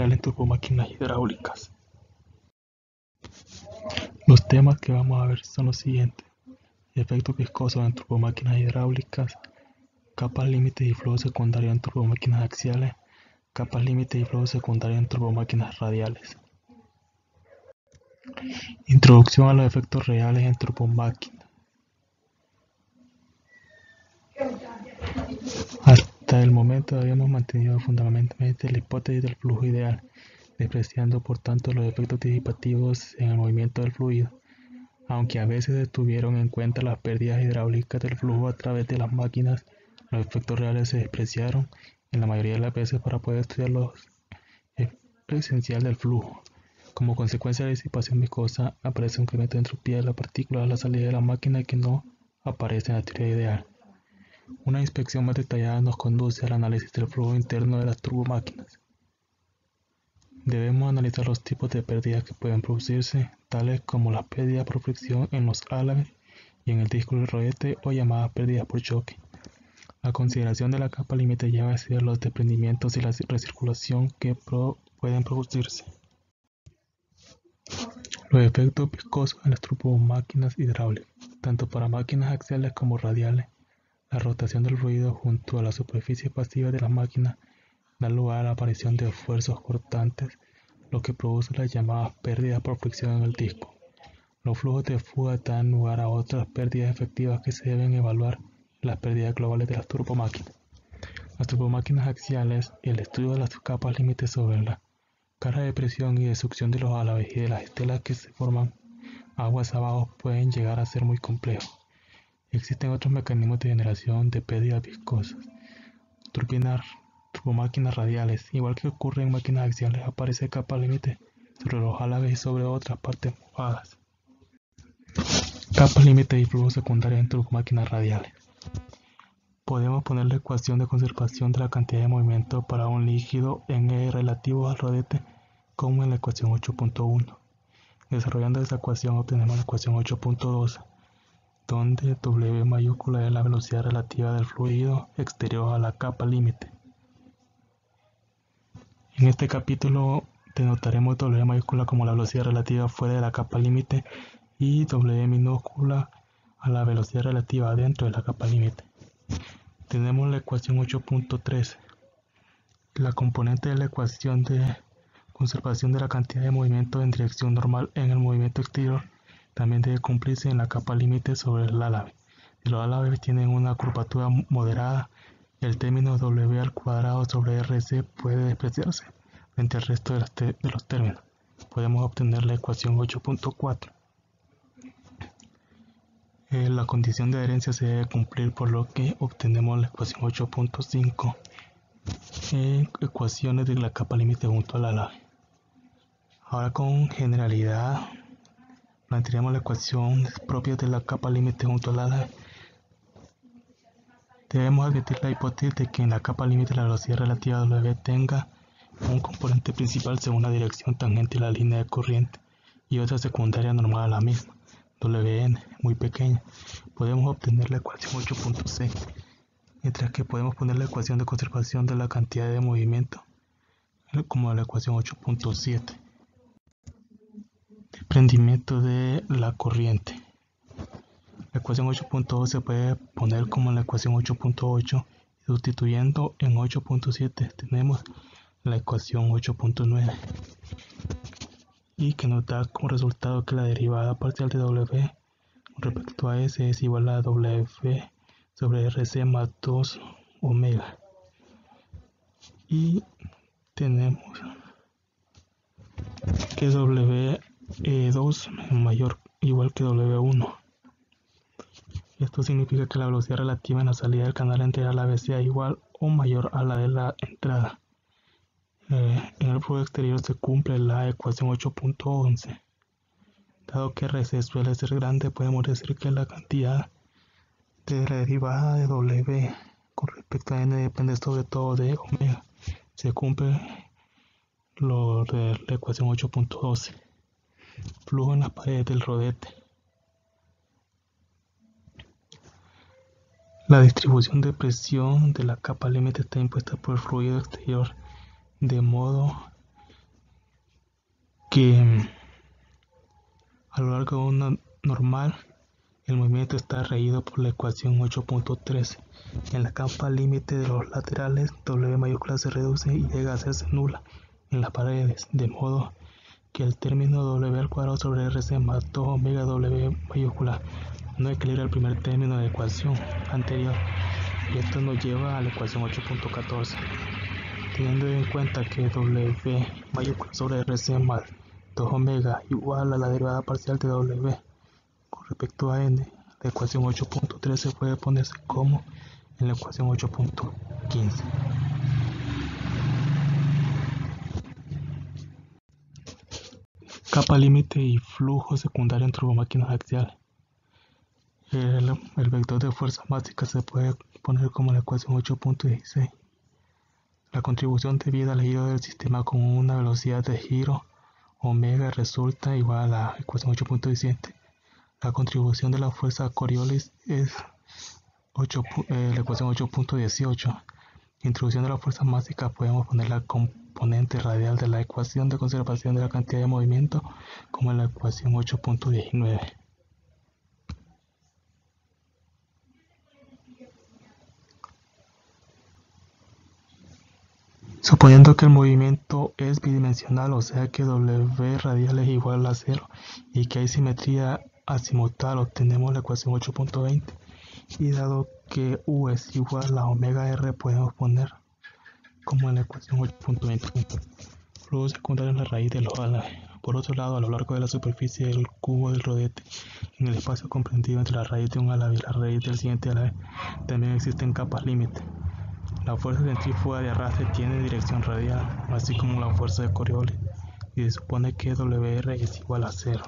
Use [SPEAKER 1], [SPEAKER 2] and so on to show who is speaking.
[SPEAKER 1] radial en turbomáquinas hidráulicas. Los temas que vamos a ver son los siguientes: efectos viscosos en turbomáquinas hidráulicas, capas límites y flujo secundario en turbomáquinas axiales, capas límites y flujo secundario en turbomáquinas radiales. Introducción a los efectos reales en turbomáquinas. Hasta el momento habíamos mantenido fundamentalmente la hipótesis del flujo ideal, despreciando por tanto los efectos disipativos en el movimiento del fluido, aunque a veces se tuvieron en cuenta las pérdidas hidráulicas del flujo a través de las máquinas. Los efectos reales se despreciaron en la mayoría de las veces para poder estudiar lo esencial del flujo. Como consecuencia de la disipación viscosa, aparece un incremento de entropía de las partículas a la salida de la máquina que no aparece en la teoría ideal. Una inspección más detallada nos conduce al análisis del flujo interno de las turbomáquinas. Debemos analizar los tipos de pérdidas que pueden producirse, tales como las pérdidas por fricción en los álabes y en el disco del rodete, o llamadas pérdidas por choque. La consideración de la capa límite lleva a estudiar los desprendimientos y la recirculación que pueden producirse. Los efectos viscosos en las turbomáquinas hidráulicas, tanto para máquinas axiales como radiales. La rotación del fluido junto a la superficie pasiva de la máquina da lugar a la aparición de esfuerzos cortantes, lo que produce las llamadas pérdidas por fricción en el disco. Los flujos de fuga dan lugar a otras pérdidas efectivas que se deben evaluar en las pérdidas globales de las turbomáquinas. Las turbomáquinas axiales, el estudio de las capas límites sobre la caja de presión y de succión de los álabes y de las estelas que se forman aguas abajo pueden llegar a ser muy complejos. Existen otros mecanismos de generación de pérdidas viscosas. Turbomáquinas radiales, igual que ocurre en máquinas axiales, aparece capa límite sobre los álabes y sobre otras partes mojadas. Capas límite y flujo secundario en turbomáquinas radiales. Podemos poner la ecuación de conservación de la cantidad de movimiento para un líquido en E relativo al rodete como en la ecuación 8.1. Desarrollando esta ecuación obtenemos la ecuación 8.2, donde W mayúscula es la velocidad relativa del fluido exterior a la capa límite. En este capítulo denotaremos W mayúscula como la velocidad relativa fuera de la capa límite y W minúscula a la velocidad relativa dentro de la capa límite. Tenemos la ecuación 8.3. La componente de la ecuación de conservación de la cantidad de movimiento en dirección normal en el movimiento exterior también debe cumplirse en la capa límite sobre el álabe. Si los álabes tienen una curvatura moderada, el término W al cuadrado sobre RC puede despreciarse frente al resto de los términos. Podemos obtener la ecuación 8.4. La condición de adherencia se debe cumplir, por lo que obtenemos la ecuación 8.5. Ecuaciones de la capa límite junto al álabe. Ahora, con generalidad, plantearemos la ecuación propia de la capa límite junto al álabe. Debemos admitir la hipótesis de que en la capa límite la velocidad relativa W tenga un componente principal según la dirección tangente a la línea de corriente y otra secundaria normal a la misma, Wn, muy pequeña. Podemos obtener la ecuación 8.6, mientras que podemos poner la ecuación de conservación de la cantidad de movimiento como la ecuación 8.7. Desprendimiento de la corriente. La ecuación 8.2 se puede poner como la ecuación 8.8 y sustituyendo en 8.7 tenemos la ecuación 8.9 y que nos da como resultado que la derivada parcial de W con respecto a S es igual a W sobre RC más 2 omega, y tenemos que W2 es mayor o igual que W1. Esto significa que la velocidad relativa en la salida del canal entre álabes sea igual o mayor a la de la entrada. En el flujo exterior se cumple la ecuación 8.11. Dado que RC suele ser grande, podemos decir que la cantidad de la derivada de W con respecto a N depende sobre todo de omega. Se cumple lo de la ecuación 8.12. Flujo en las paredes del rodete. La distribución de presión de la capa límite está impuesta por el fluido exterior, de modo que a lo largo de una normal el movimiento está regido por la ecuación 8.13. En la capa límite de los laterales, W mayúscula se reduce y llega a hacerse nula en las paredes, de modo que el término W al cuadrado sobre RC más 2 omega W mayúscula no equilibra el primer término de la ecuación anterior, y esto nos lleva a la ecuación 8.14. Teniendo en cuenta que W mayúscula sobre RC más 2 omega igual a la derivada parcial de W con respecto a n, la ecuación 8.13 puede ponerse como en la ecuación 8.15. Capa límite y flujo secundario en turbomáquinas axiales. El vector de fuerza máxima se puede poner como la ecuación 8.16. La contribución debida al giro del sistema con una velocidad de giro omega resulta igual a la ecuación 8.17. La contribución de la fuerza Coriolis es la ecuación 8.18. Introducción de la fuerza máxima podemos poner la componente radial de la ecuación de conservación de la cantidad de movimiento como en la ecuación 8.19. Suponiendo que el movimiento es bidimensional, o sea que W radial es igual a 0 y que hay simetría azimutal, obtenemos la ecuación 8.20. Y dado que U es igual a omega R, podemos poner como en la ecuación 8.20. Flujo secundario en la raíz del ala. Por otro lado, a lo largo de la superficie del cubo del rodete, en el espacio comprendido entre la raíz de un ala y la raíz del siguiente ala, también existen capas límite. La fuerza centrífuga de arrastre tiene dirección radial, así como la fuerza de Coriolis, y se supone que WR es igual a 0.